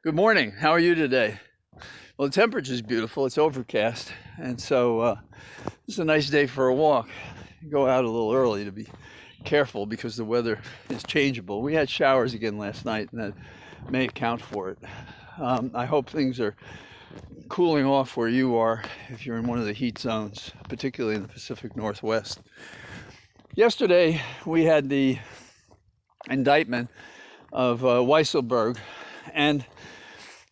Good morning. How are you today? Well, the temperature is beautiful. It's overcast, and so it's a nice day for a walk. Go out a little early to be careful because the weather is changeable. We had showers again last night, and that may account for it. I hope things are cooling off where you are if you're in one of the heat zones, particularly in the Pacific Northwest. Yesterday, we had the indictment of Weisselberg, and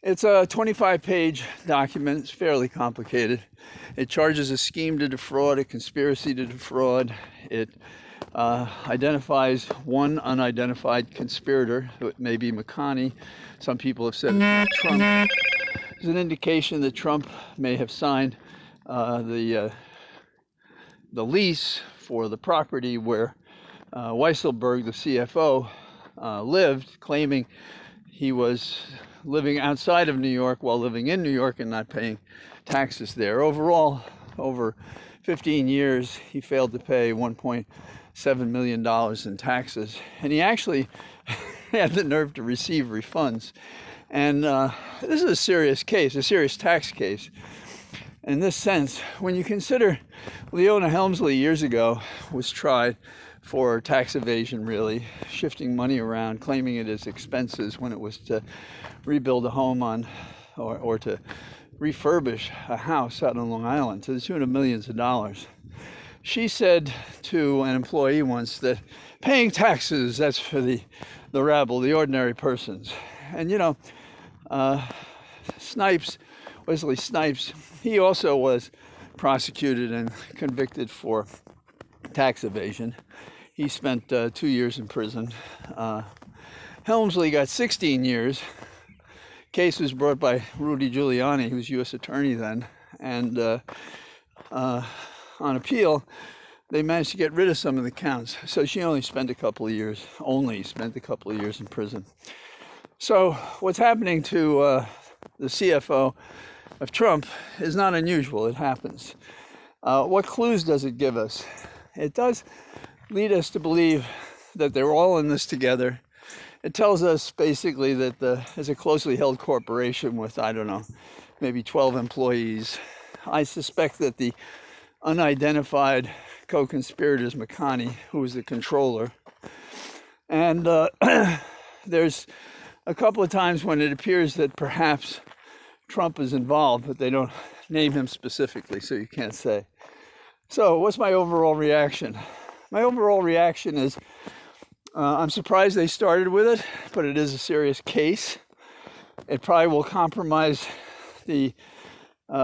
it's a 25-page document. It's fairly complicated. It charges a scheme to defraud, a conspiracy to defraud. It identifies one unidentified conspirator. It may be McConney. Some people have said it's Trump. There's an indication that Trump may have signed the lease for the property where Weisselberg, the CFO, lived, claiming he was living outside of New York while living in New York and not paying taxes there. Overall, over 15 years, he failed to pay $1.7 million in taxes. And he actually had the nerve to receive refunds. And this is a serious case, a serious tax case. In this sense, when you consider Leona Helmsley years ago was tried for tax evasion, really, shifting money around, claiming it as expenses when it was to rebuild a home on or to refurbish a house out on Long Island to the tune of millions of dollars. She said to an employee once that paying taxes, that's for the rabble, the ordinary persons. And you know, Wesley Snipes, he also was prosecuted and convicted for tax evasion. He spent 2 years in prison. Helmsley got 16 years. Case was brought by Rudy Giuliani, who was U.S. attorney then, and on appeal, they managed to get rid of some of the counts. So she only spent a couple of years in prison. So what's happening to the CFO of Trump is not unusual. It happens. What clues does it give us? It does lead us to believe that they're all in this together. It tells us basically that there's a closely held corporation with, I don't know, maybe 12 employees. I suspect that the unidentified co-conspirator is McConney, who is the controller. And there's a couple of times when it appears that perhaps Trump is involved, but they don't name him specifically, so you can't say. So what's my overall reaction? My overall reaction is I'm surprised they started with it, but it is a serious case. It probably will compromise the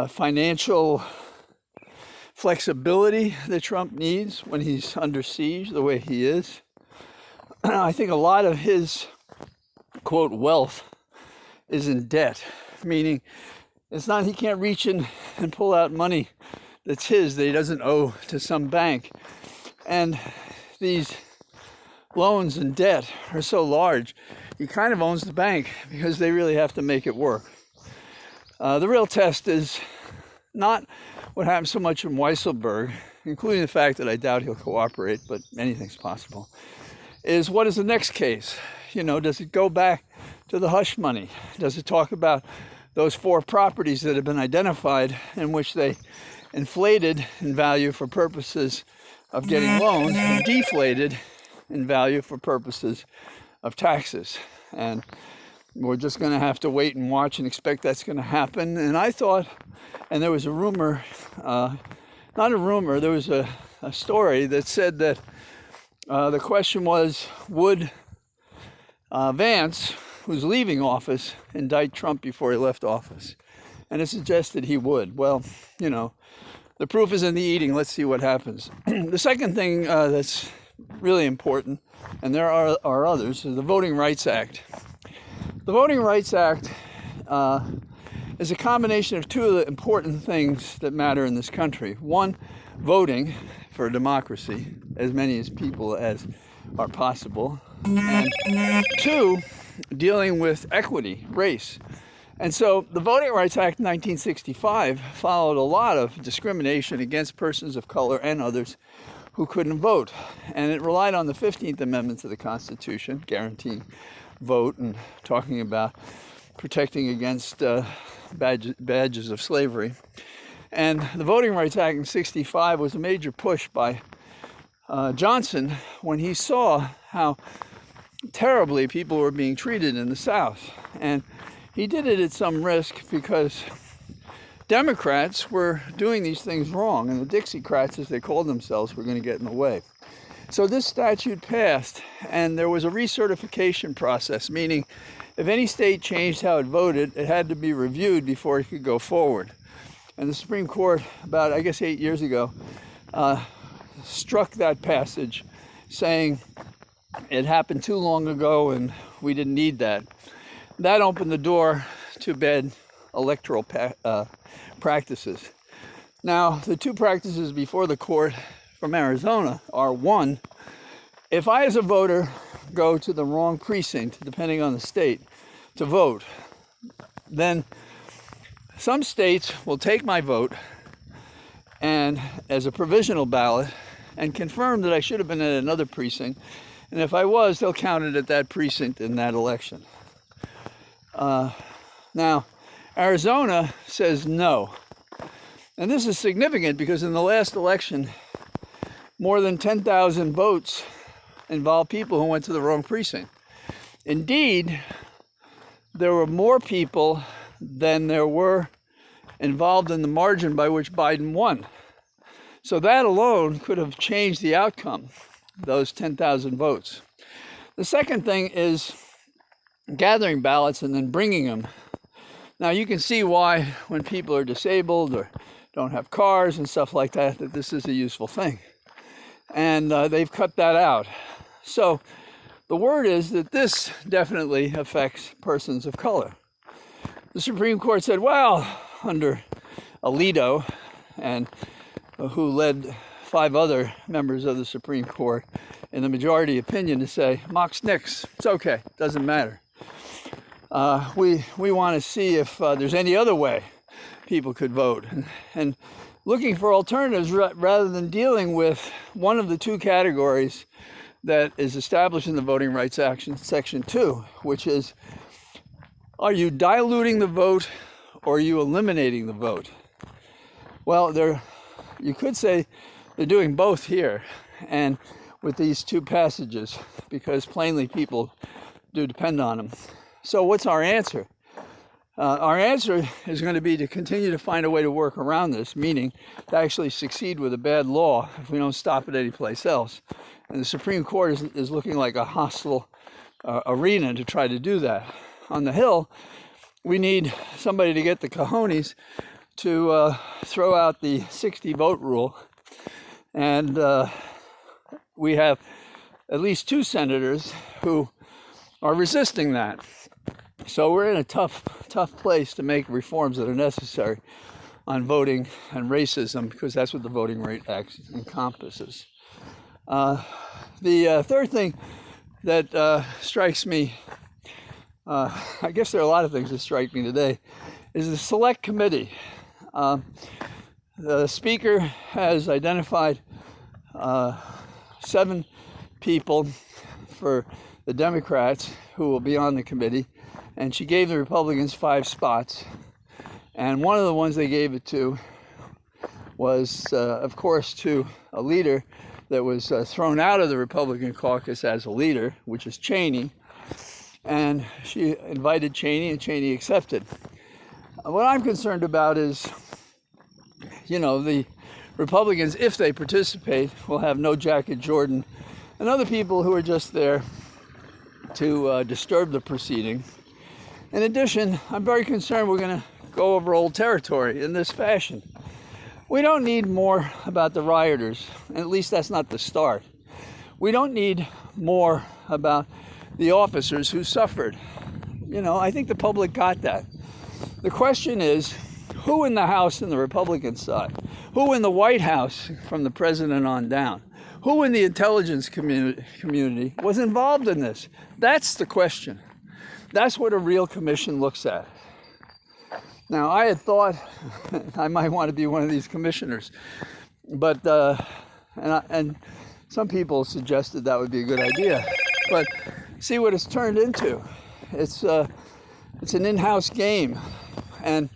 financial flexibility that Trump needs when he's under siege the way he is. I think a lot of his, quote, wealth is in debt, meaning it's not he can't reach in and pull out money that's his that he doesn't owe to some bank. And these loans and debt are so large, he kind of owns the bank because they really have to make it work. The real test is not what happened so much in Weisselberg, including the fact that I doubt he'll cooperate, but anything's possible, is what is the next case? You know, does it go back to the hush money? Does it talk about those 4 properties that have been identified in which they inflated in value for purposes of getting loans and deflated in value for purposes of taxes? And we're just going to have to wait and watch and expect that's going to happen. And I thought, and there was a rumor, not a rumor, there was a story that said that the question was, would Vance, who's leaving office, indict Trump before he left office? And it suggested he would. Well, you know, the proof is in the eating. Let's see what happens. The second thing that's really important, and there are others, is the Voting Rights Act. The Voting Rights Act is a combination of 2 of the important things that matter in this country. One, voting for democracy, as many as people as are possible. And 2, dealing with equity, race. And so the Voting Rights Act in 1965 followed a lot of discrimination against persons of color and others who couldn't vote. And it relied on the 15th Amendment to the Constitution, guaranteeing vote and talking about protecting against badges of slavery. And the Voting Rights Act in '65 was a major push by Johnson when he saw how terribly people were being treated in the South. And he did it at some risk because Democrats were doing these things wrong, and the Dixiecrats, as they called themselves, were going to get in the way. So this statute passed, and there was a recertification process, meaning if any state changed how it voted, it had to be reviewed before it could go forward. And the Supreme Court, about, I guess, 8 years ago, struck that passage, saying it happened too long ago and we didn't need that. That opened the door to bad electoral practices. Now, the two practices before the court from Arizona are: one, if I as a voter go to the wrong precinct, depending on the state, to vote, then some states will take my vote and as a provisional ballot and confirm that I should have been at another precinct, and if I was, they'll count it at that precinct in that election. Now, Arizona says no. And this is significant because in the last election, more than 10,000 votes involved people who went to the wrong precinct. Indeed, there were more people than there were involved in the margin by which Biden won. So that alone could have changed the outcome, those 10,000 votes. The second thing is gathering ballots and then bringing them. Now you can see why when people are disabled or don't have cars and stuff like that, that this is a useful thing. And they've cut that out. So the word is that this definitely affects persons of color. The Supreme Court said, well, under Alito, and who led 5 other members of the Supreme Court in the majority opinion to say, Mox Nix, it's okay, doesn't matter. We want to see if there's any other way people could vote. And looking for alternatives rather than dealing with one of the two categories that is established in the Voting Rights Act, Section 2, which is, are you diluting the vote or are you eliminating the vote? Well, you could say they're doing both here, and with these two passages, because plainly people do depend on them. So what's our answer? Our answer is going to be to continue to find a way to work around this, meaning to actually succeed with a bad law if we don't stop it anyplace else. And the Supreme Court is looking like a hostile arena to try to do that. On the Hill, we need somebody to get the cojones to throw out the 60-vote rule. And we have at least 2 senators who are resisting that. So we're in a tough place to make reforms that are necessary on voting and racism, because that's what the Voting Rights Act encompasses. The third thing that strikes me, I guess there are a lot of things that strike me today, is the Select Committee. The Speaker has identified 7 people for the Democrats who will be on the committee, and she gave the Republicans 5 spots. And one of the ones they gave it to was, of course, to a leader that was thrown out of the Republican caucus as a leader, which is Cheney. And she invited Cheney, and Cheney accepted. What I'm concerned about is, the Republicans, if they participate, will have no Jacket Jordan and other people who are just there to disturb the proceeding. In addition, I'm very concerned we're going to go over old territory in this fashion. We don't need more about the rioters, at least that's not the start. We don't need more about the officers who suffered. I think the public got that. The question is, who in the House on the Republican side? Who in the White House from the president on down? Who in the intelligence community was involved in this? That's the question. That's what a real commission looks at. Now, I had thought I might want to be one of these commissioners, but and some people suggested that would be a good idea. But see what it's turned into. It's It's an in-house game. And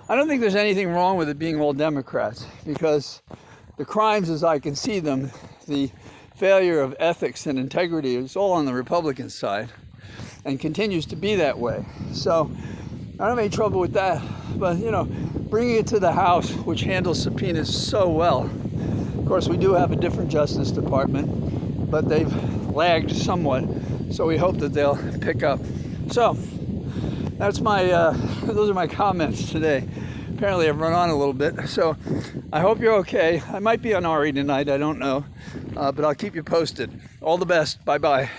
I don't think there's anything wrong with it being all Democrats, because the crimes as I can see them, the failure of ethics and integrity, is all on the Republican side and continues to be that way. So I don't have any trouble with that. But, bringing it to the House, which handles subpoenas so well. Of course, we do have a different Justice Department, but they've lagged somewhat. So we hope that they'll pick up. So that's those are my comments today. Apparently I've run on a little bit, so I hope you're okay. I might be on RE tonight, I don't know, but I'll keep you posted. All the best. Bye-bye.